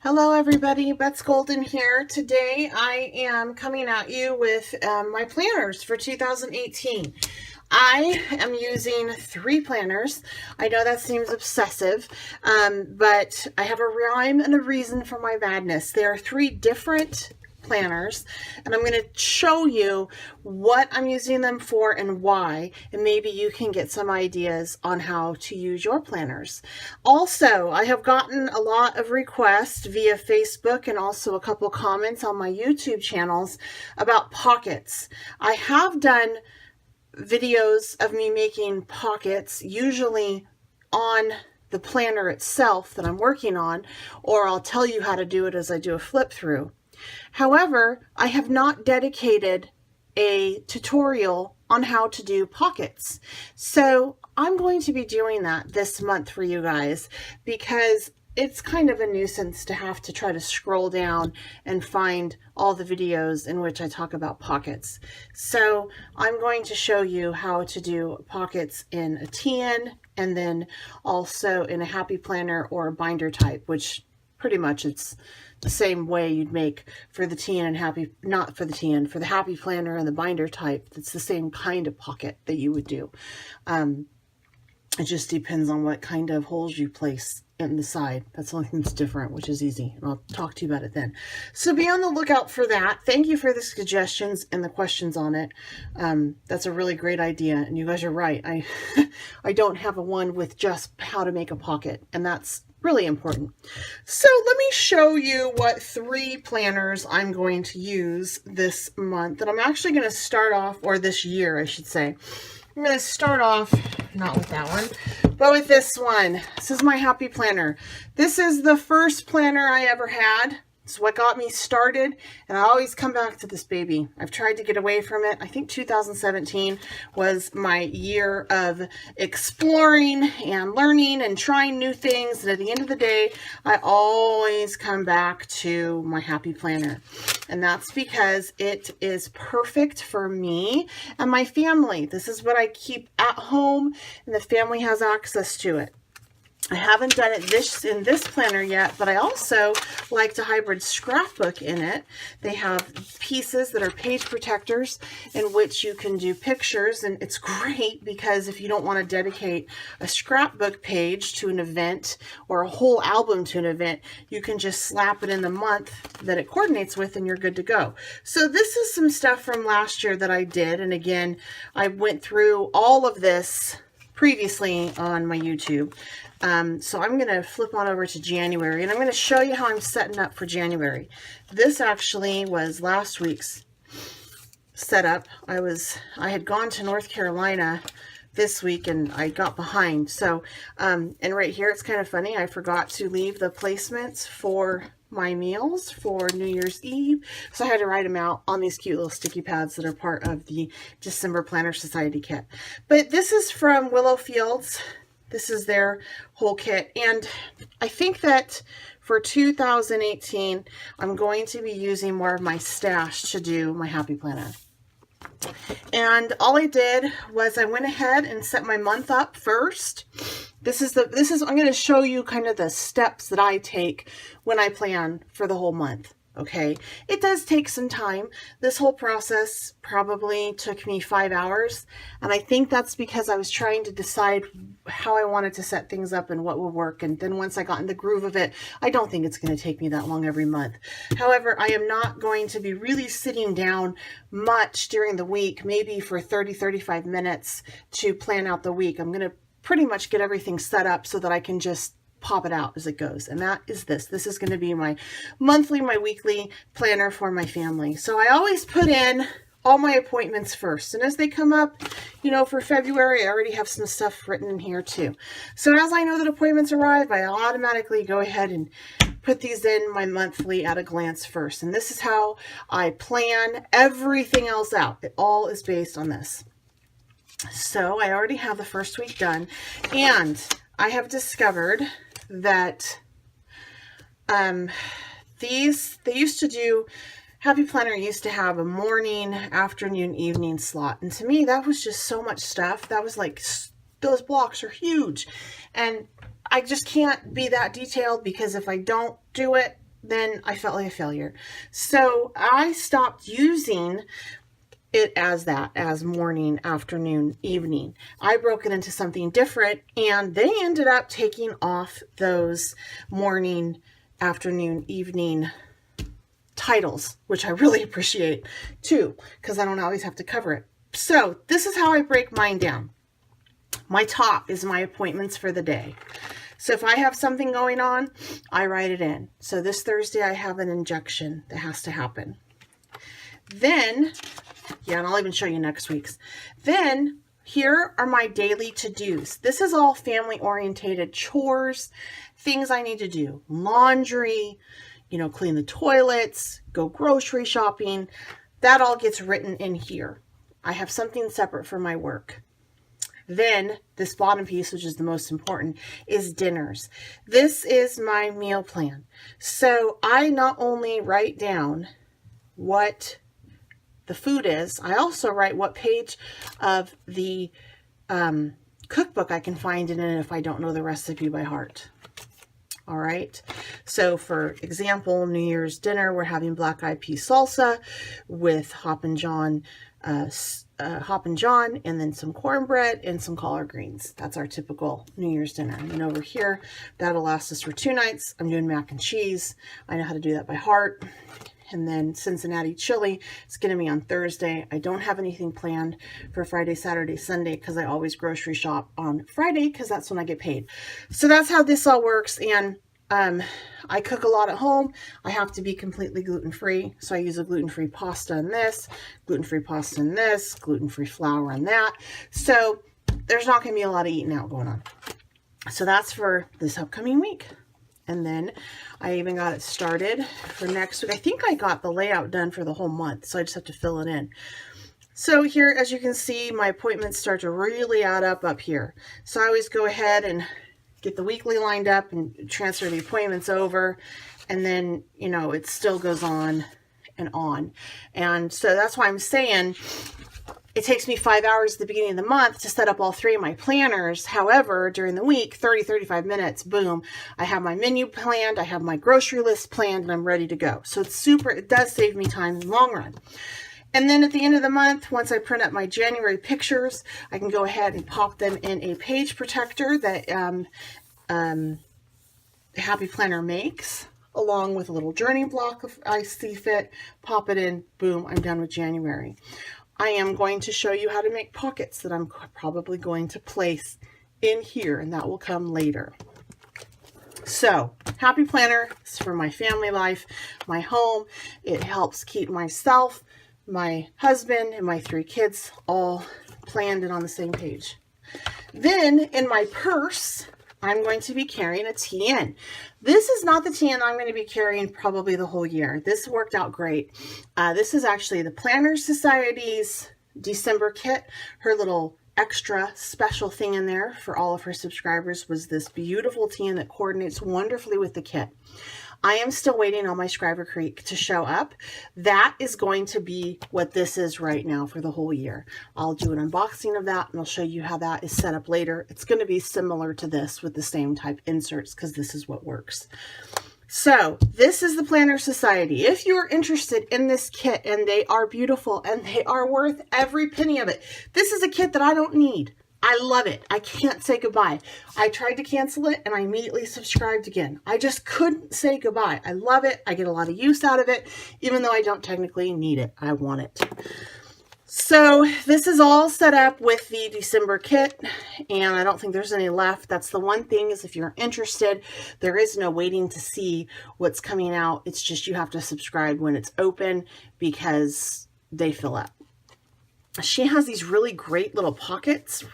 Hello everybody, Bets Golden here. Today I am coming at you with my planners for 2018. I am using 3 planners. I know that seems obsessive, but I have a rhyme and a reason for my madness. There are 3 different planners, and I'm going to show you what I'm using them for and why, and maybe you can get some ideas on how to use your planners. Also, I have gotten a lot of requests via Facebook and also a couple comments on my YouTube channels about pockets. I have done videos of me making pockets, usually on the planner itself that I'm working on, or I'll tell you how to do it as I do a flip through. However, I have not dedicated a tutorial on how to do pockets. So I'm going to be doing that this month for you guys because it's kind of a nuisance to have to try to scroll down and find all the videos in which I talk about pockets. So I'm going to show you how to do pockets in a TN and then also in a Happy Planner or a binder type, which pretty much it's the same way you'd make for the TN and Happy, not for the TN, for the Happy Planner and the binder type. It's the same kind of pocket that you would do. It just depends on what kind of holes you place in the side. That's the only thing that's different, which is easy. And I'll talk to you about it then. So be on the lookout for that. Thank you for the suggestions and the questions on it. That's a really great idea. And you guys are right. I don't have a one with just how to make a pocket. And that's really important. So let me show you what 3 planners I'm going to use this month. And I'm actually going to start off, or this year, I should say. I'm going to start off, not with that one, but with this one. This is my Happy Planner. This is the first planner I ever had. It's what got me started, and I always come back to this baby. I've tried to get away from it. I think 2017 was my year of exploring and learning and trying new things, and at the end of the day, I always come back to my Happy Planner. And that's because it is perfect for me and my family. This is what I keep at home, and the family has access to it. I haven't done it in this planner yet, but I also like to hybrid scrapbook in it. They have pieces that are page protectors in which you can do pictures, and it's great because if you don't want to dedicate a scrapbook page to an event or a whole album to an event, you can just slap it in the month that it coordinates with and you're good to go. So this is some stuff from last year that I did, and again, I went through all of this previously on my YouTube. So I'm going to flip on over to January, and I'm going to show you how I'm setting up for January. This actually was last week's setup. I had gone to North Carolina this week and I got behind. So, and right here, it's kind of funny. I forgot to leave the placements for my meals for New Year's Eve. So I had to write them out on these cute little sticky pads that are part of the December Planner Society kit. But this is from Willow Fields. This is their whole kit. And I think that for 2018, I'm going to be using more of my stash to do my Happy Planner. And all I did was I went ahead and set my month up first. I'm going to show you kind of the steps that I take when I plan for the whole month. Okay, it does take some time. This whole process probably took me 5 hours, and I think that's because I was trying to decide how I wanted to set things up and what would work. And then once I got in the groove of it, I don't think it's going to take me that long every month. However, I am not going to be really sitting down much during the week, maybe for 30-35 minutes to plan out the week. I'm going to pretty much get everything set up so that I can just pop it out as it goes. And that is this. This is going to be my monthly, my weekly planner for my family. So I always put in all my appointments first. And as they come up, you know, for February, I already have some stuff written in here too. So as I know that appointments arrive, I automatically go ahead and put these in my monthly at a glance first. And this is how I plan everything else out. It all is based on this. So I already have the first week done, and I have discovered that they used to do, Happy Planner used to have a morning, afternoon, evening slot. And to me, that was just so much stuff. That was like, those blocks are huge. And I just can't be that detailed because if I don't do it, then I felt like a failure. So I stopped using it as that, as morning, afternoon, evening. I broke it into something different, and they ended up taking off those morning, afternoon, evening titles, which I really appreciate too, because I don't always have to cover it. So this is how I break mine down. My top is my appointments for the day. So if I have something going on, I write it in. So this Thursday I have an injection that has to happen. Then, yeah, and I'll even show you next week's. Then here are my daily to-dos. This is all family-orientated chores, things I need to do. Laundry, clean the toilets, go grocery shopping. That all gets written in here. I have something separate for my work. Then this bottom piece, which is the most important, is dinners. This is my meal plan. So I not only write down what the food is, I also write what page of the cookbook I can find in it if I don't know the recipe by heart. All right. So for example, New Year's dinner, we're having black eyed pea salsa with Hoppin' John, and then some cornbread and some collard greens. That's our typical New Year's dinner. And over here, that'll last us for 2 nights. I'm doing mac and cheese. I know how to do that by heart. And then Cincinnati chili. It's going to be on Thursday. I don't have anything planned for Friday, Saturday, Sunday, because I always grocery shop on Friday because that's when I get paid. So that's how this all works. And I cook a lot at home. I have to be completely gluten-free. So I use a gluten-free pasta in this, gluten-free pasta in this, gluten-free flour in that. So there's not going to be a lot of eating out going on. So that's for this upcoming week. And then I even got it started for next week. I think I got the layout done for the whole month, so I just have to fill it in. So here, as you can see, my appointments start to really add up here. So I always go ahead and get the weekly lined up and transfer the appointments over. And then, it still goes on and on. And so that's why I'm saying it takes me 5 hours at the beginning of the month to set up all 3 of my planners. However, during the week, 30, 35 minutes, boom, I have my menu planned, I have my grocery list planned, and I'm ready to go. So it does save me time in the long run. And then at the end of the month, once I print up my January pictures, I can go ahead and pop them in a page protector that Happy Planner makes, along with a little journey block if I see fit, pop it in, boom, I'm done with January. I am going to show you how to make pockets that I'm probably going to place in here, and that will come later. So, Happy Planner is for my family life, my home. It helps keep myself, my husband, and my 3 kids all planned and on the same page. Then, in my purse, I'm going to be carrying a TN. This is not the TN I'm going to be carrying probably the whole year. This worked out great. This is actually the Planners Society's December kit. Her little extra special thing in there for all of her subscribers was this beautiful TN that coordinates wonderfully with the kit. I am still waiting on my Scriber Creek to show up. That is going to be what this is right now for the whole year. I'll do an unboxing of that and I'll show you how that is set up later. It's going to be similar to this with the same type inserts because this is what works. So this is the Planner Society. If you're interested in this kit, and they are beautiful and they are worth every penny of it. This is a kit that I don't need. I love it. I can't say goodbye. I tried to cancel it and I immediately subscribed again. I just couldn't say goodbye. I love it. I get a lot of use out of it, even though I don't technically need it. I want it. So this is all set up with the December kit, and I don't think there's any left. That's the one thing, is if you're interested, there is no waiting to see what's coming out. It's just you have to subscribe when it's open because they fill up. She has these really great little pockets,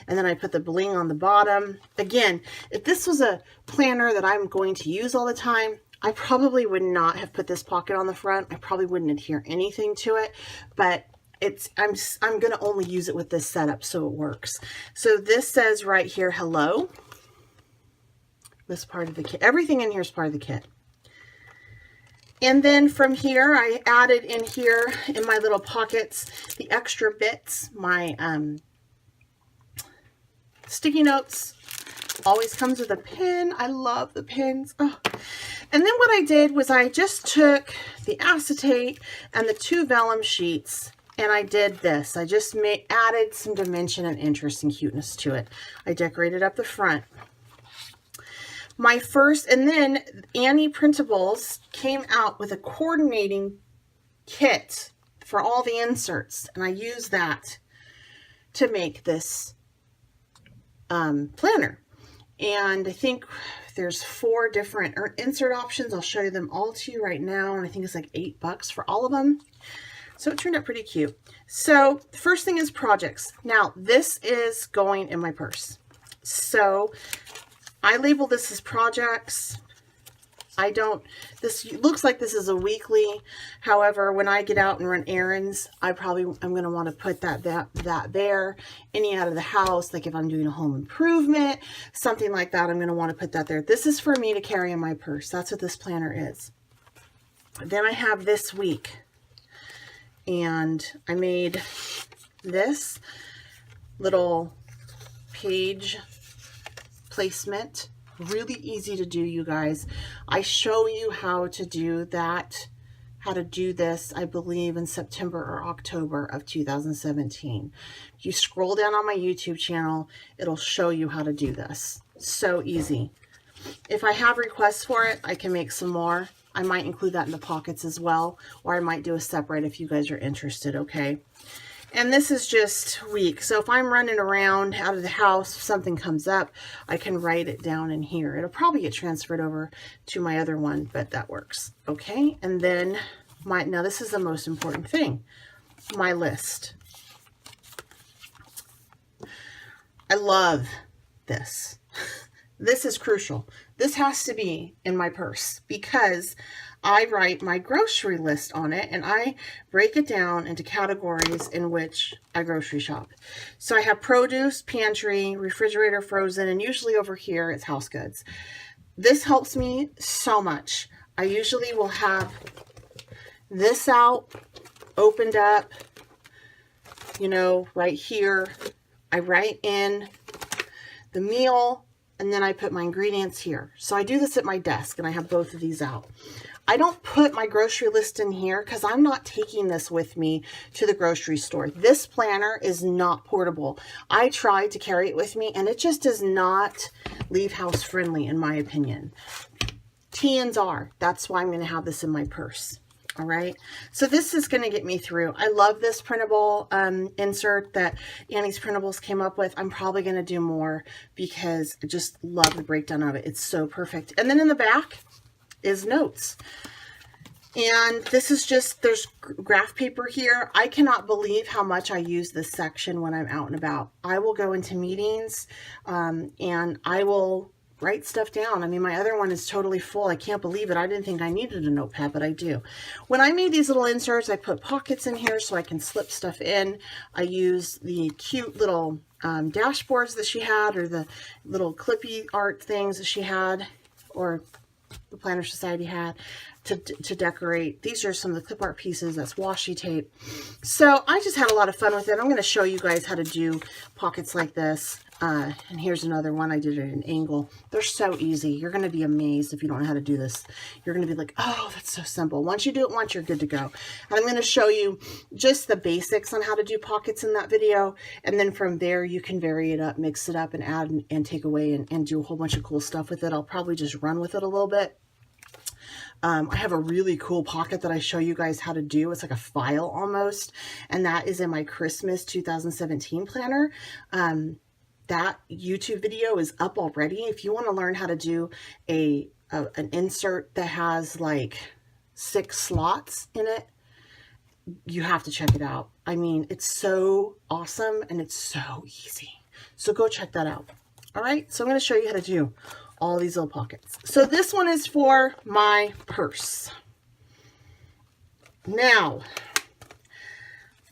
and then I put the bling on the bottom. Again, if this was a planner that I'm going to use all the time, I probably would not have put this pocket on the front. I probably wouldn't adhere anything to it, but I'm going to only use it with this setup, so it works. So this says right here, hello. This part of the kit, everything in here is part of the kit. And then from here, I added in here in my little pockets the extra bits. My sticky notes always comes with a pin. I love the pins. Oh. And then what I did was I just took the acetate and the 2 vellum sheets, and I did this. I just added some dimension and interest and cuteness to it. I decorated up the front. And then Annie Printables came out with a coordinating kit for all the inserts, and I used that to make this planner. And I think there's 4 different insert options. I'll show you them all to you right now, and I think it's like $8 for all of them. So it turned out pretty cute. So the first thing is projects. Now this is going in my purse. So I label this as projects. This looks like this is a weekly. However, when I get out and run errands, I'm going to want to put that there. Any out of the house, like if I'm doing a home improvement, something like that, I'm going to want to put that there. This is for me to carry in my purse. That's what this planner is. Then I have this week. And I made this little page placement. Really easy to do, you guys. I show you how to do this, I believe, in September or October of 2017. If you scroll down on my YouTube channel, it'll show you how to do this. So easy. If I have requests for it, I can make some more. I might include that in the pockets as well, or I might do a separate if you guys are interested, okay? And this is just week. So if I'm running around out of the house, if something comes up, I can write it down in here. It'll probably get transferred over to my other one, but that works, okay? And then now this is the most important thing, my list. I love this. This is crucial. This has to be in my purse because I write my grocery list on it and I break it down into categories in which I grocery shop. So I have produce, pantry, refrigerator, frozen, and usually over here it's house goods. This helps me so much. I usually will have this out, opened up, you know, right here. I write in the meal, and then I put my ingredients here. So I do this at my desk, and I have both of these out. I don't put my grocery list in here because I'm not taking this with me to the grocery store. This planner is not portable. I tried to carry it with me, and it just does not leave house friendly, in my opinion. TNs are. That's why I'm going to have this in my purse. All right, so this is going to get me through. I love this printable insert that Annie's Printables came up with. I'm probably going to do more because I just love the breakdown of it. It's so perfect. And then in the back is notes. And this is just, there's graph paper here. I cannot believe how much I use this section when I'm out and about. I will go into meetings and I will write stuff down. I mean, my other one is totally full. I can't believe it. I didn't think I needed a notepad, but I do. When I made these little inserts, I put pockets in here so I can slip stuff in. I use the cute little dashboards that she had, or the little clippy art things that she had, or the Planner Society had, to decorate. These are some of the clip art pieces. That's washi tape. So I just had a lot of fun with it. I'm going to show you guys how to do pockets like this. And here's another one. I did it at an angle. They're so easy. You're going to be amazed if you don't know how to do this. You're going to be like, oh, that's so simple. Once you do it once, you're good to go. And I'm going to show you just the basics on how to do pockets in that video. And then from there, you can vary it up, mix it up, and add and take away and do a whole bunch of cool stuff with it. I'll probably just run with it a little bit. I have a really cool pocket that I show you guys how to do. It's like a file almost. And that is in my Christmas 2017 planner. That YouTube video is up already. If you want to learn how to do an insert that has like 6 slots in it, you have to check it out. I mean, it's so awesome and it's so easy. So go check that out. All right, so I'm going to show you how to do all these little pockets. So this one is for my purse. Now,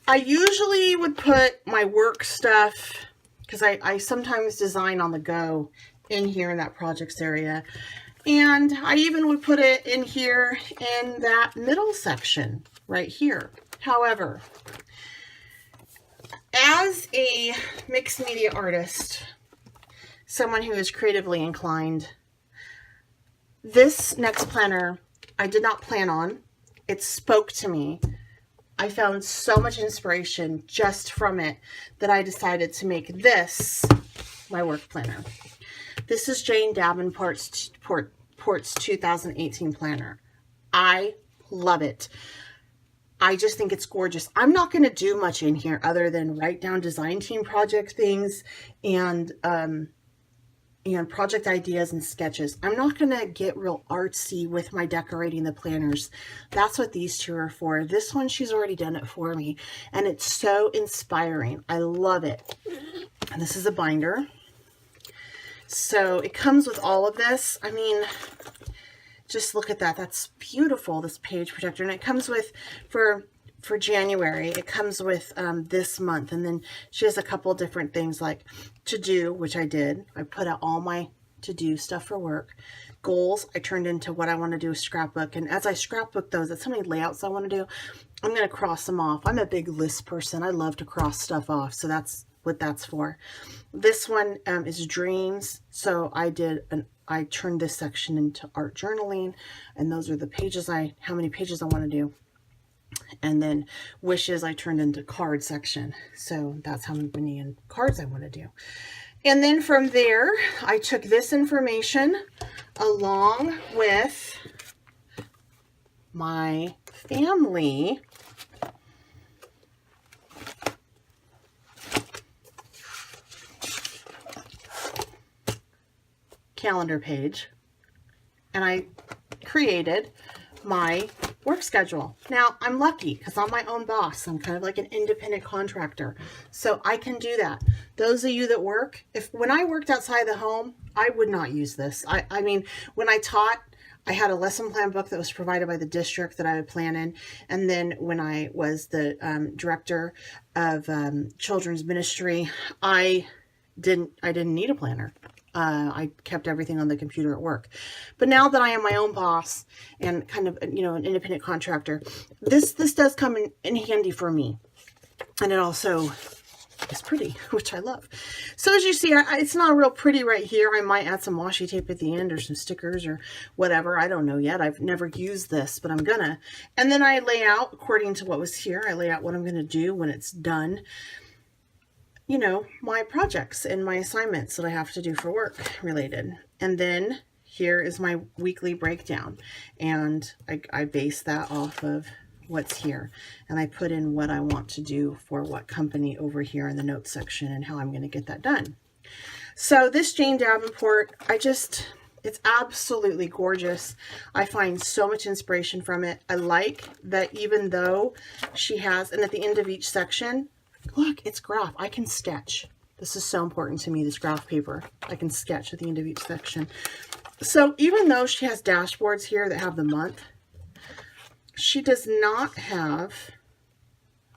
I usually would put my work stuff, because I sometimes design on the go in here in that projects area. And I even would put it in here in that middle section right here. However, as a mixed media artist, someone who is creatively inclined, This next planner, I did not plan on. It spoke to me. I found so much inspiration just from it that I decided to make this my work planner. This is Jane Davenport's 2018 planner. I love it. I just think it's gorgeous. I'm not going to do much in here other than write down design team project things and project ideas and sketches. I'm not going to get real artsy with my decorating the planners. That's what these two are for. This one, she's already done it for me, and it's so inspiring. I love it. And this is a binder. So it comes with all of this. I mean, just look at that. That's beautiful, this page protector. And it comes with, for January, it comes with this month. And then she has a couple different things like to do, which I did. I put out all my to do stuff for work. Goals, I turned into what I want to do with scrapbook. And as I scrapbook those, that's how many layouts I want to do. I'm going to cross them off. I'm a big list person. I love to cross stuff off. So that's what that's for. This one is dreams. So I turned this section into art journaling, and those are the pages how many pages I want to do. And then wishes I turned into card section. So that's how many cards I want to do. And then from there, I took this information along with my family calendar page, and I created my work schedule. Now, I'm lucky because I'm my own boss. I'm kind of like an independent contractor, so I can do that. Those of you that work, when I worked outside the home, I would not use this. I mean, when I taught, I had a lesson plan book that was provided by the district that I would plan in. And then when I was the director of children's ministry, I didn't need a planner. I kept everything on the computer at work. But now that I am my own boss and kind of, an independent contractor, this does come in handy for me. And it also is pretty, which I love. So as you see, it's not real pretty right here. I might add some washi tape at the end or some stickers or whatever. I don't know yet. I've never used this, but I'm gonna. And then I lay out, according to what was here, I lay out what I'm going to do when it's done. My projects and my assignments that I have to do for work related. And then here is my weekly breakdown. And I base that off of what's here. And I put in what I want to do for what company over here in the notes section and how I'm going to get that done. So this Jane Davenport, it's absolutely gorgeous. I find so much inspiration from it. I like that even though she has, and at the end of each section, look, it's graph. I can sketch. This is so important to me, this graph paper. I can sketch at the end of each section. So even though she has dashboards here that have the month, she does not have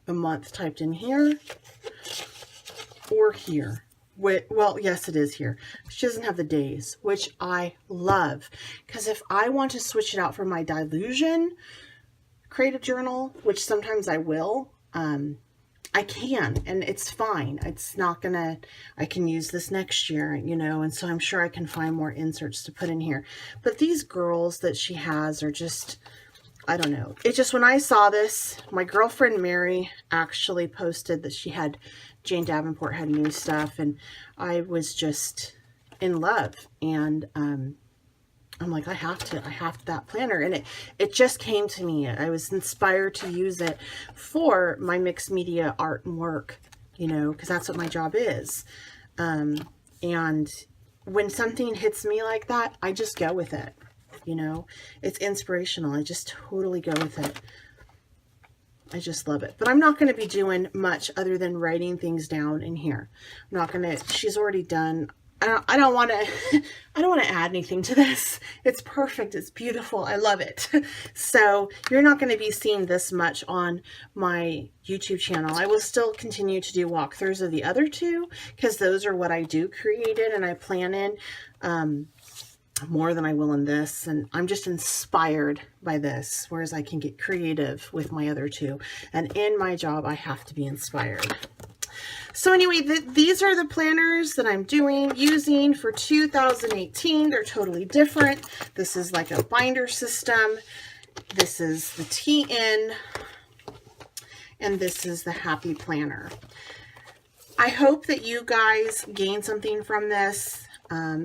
a month typed in here or here. Well, yes, it is here. She doesn't have the days, which I love. Because if I want to switch it out for my Dylusion creative journal, which sometimes I will, I can, and it's fine. It's not gonna, I can use this next year, and so I'm sure I can find more inserts to put in here. But these girls that she has are just, I don't know. It's just when I saw this, my girlfriend Mary actually posted that Jane Davenport had new stuff, and I was just in love. And I'm like, I have that planner. And it just came to me. I was inspired to use it for my mixed media art and work, because that's what my job is. And when something hits me like that, I just go with it. It's inspirational. I just totally go with it. I just love it. But I'm not going to be doing much other than writing things down in here. I'm not going to, she's already done. I don't want to add anything to this. It's perfect. It's beautiful. I love it. So you're not going to be seeing this much on my YouTube channel. I will still continue to do walkthroughs of the other two because those are what I do created and I plan in more than I will in this. And I'm just inspired by this, whereas I can get creative with my other two. And in my job, I have to be inspired. So anyway, these are the planners that I'm using for 2018. They're totally different. This is like a binder system. This is the TN, and this is the Happy Planner. I hope that you guys gain something from this.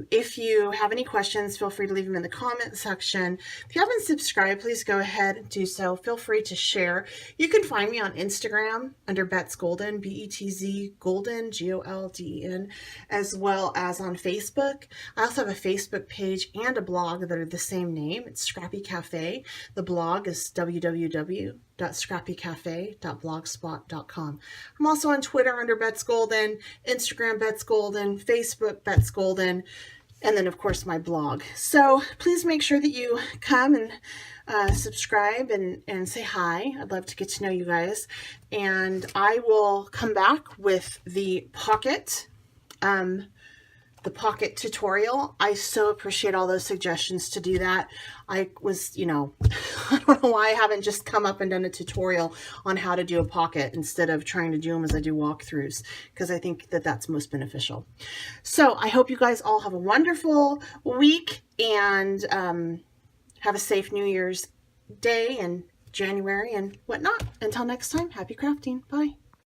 If you have any questions, feel free to leave them in the comment section. If you haven't subscribed, please go ahead and do so. Feel free to share. You can find me on Instagram under Betz Golden, B-E-T-Z Golden, G-O-L-D-E-N, as well as on Facebook. I also have a Facebook page and a blog that are the same name. It's Scrappy Cafe. The blog is www.scrappycafe.blogspot.com. I'm also on Twitter under Betz Golden, Instagram Betz Golden, Facebook Betz Golden, and then of course my blog. So please make sure that you come and subscribe and say hi. I'd love to get to know you guys. And I will come back with the pocket tutorial. I so appreciate all those suggestions to do that. I was, I don't know why I haven't just come up and done a tutorial on how to do a pocket instead of trying to do them as I do walkthroughs, because I think that that's most beneficial. So I hope you guys all have a wonderful week and have a safe New Year's Day and January and whatnot. Until next time, happy crafting. Bye.